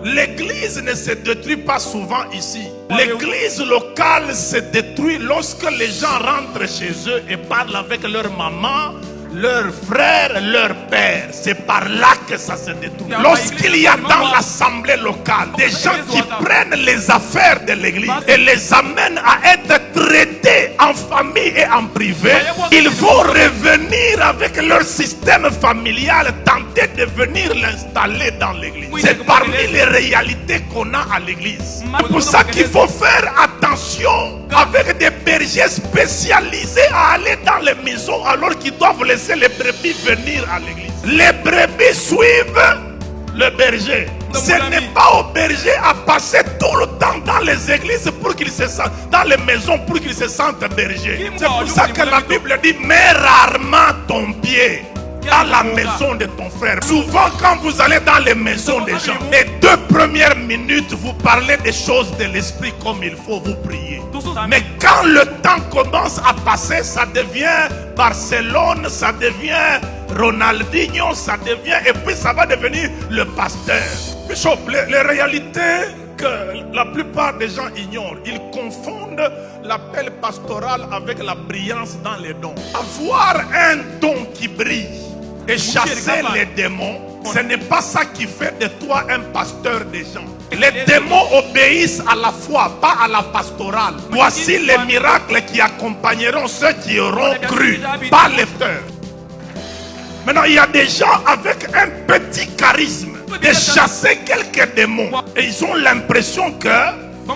L'église ne se détruit pas souvent ici. L'église locale se détruit lorsque les gens rentrent chez eux et parlent avec leur maman, leurs frères, leur père. C'est par là que ça se détruit. Lorsqu'il y a dans l'assemblée locale des gens qui prennent les affaires de l'église et les amènent à être traités en famille et en privé, ils vont revenir avec leur système familial, tenter de venir l'installer dans l'église. C'est parmi les réalités qu'on a à l'église. C'est pour ça qu'il faut faire attention avec des bergers spécialisés à aller dans les maisons alors qu'ils doivent laisser les brebis venir à l'église. Les brebis suivent le berger. Ce n'est pas au berger à passer tout le temps dans les églises pour qu'il se sente, dans les maisons pour qu'il se sente berger. C'est pour ça que la Bible dit: mets rarement ton pied dans la maison de ton frère. Souvent quand vous allez dans les maisons des gens, les 2 premières minutes vous parlez des choses de l'esprit comme il faut, vous prier. Mais quand le temps commence à passer, ça devient Barcelone, ça devient Ronaldinho, ça devient, et puis ça va devenir le pasteur. Bishop, les réalités que la plupart des gens ignorent, ils confondent l'appel pastoral avec la brillance dans les dons. Avoir un don qui brille et chasser les démons, ce n'est pas ça qui fait de toi un pasteur des gens. Les démons obéissent à la foi, pas à la pastorale. Voici les miracles qui accompagneront ceux qui auront cru, pas les peurs. Maintenant, il y a des gens avec un petit charisme de chasser quelques démons. Et ils ont l'impression que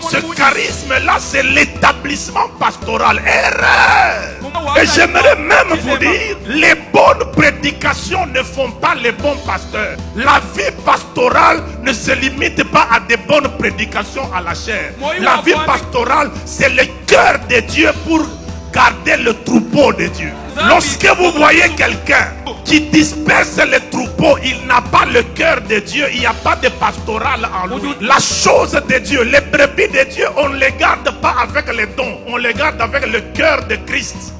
ce charisme-là, c'est l'établissement pastoral. Erreur! Et j'aimerais même vous dire, les bonnes prédications ne font pas les bons pasteurs. La vie pastorale ne se limite pas à des bonnes prédications à la chair. La vie pastorale, c'est le cœur de Dieu pour garder le troupeau de Dieu. Lorsque vous voyez quelqu'un qui disperse les troupeaux, il n'a pas le cœur de Dieu, il n'y a pas de pastoral en lui. La chose de Dieu, les brebis de Dieu, on ne les garde pas avec les dons, on les garde avec le cœur de Christ.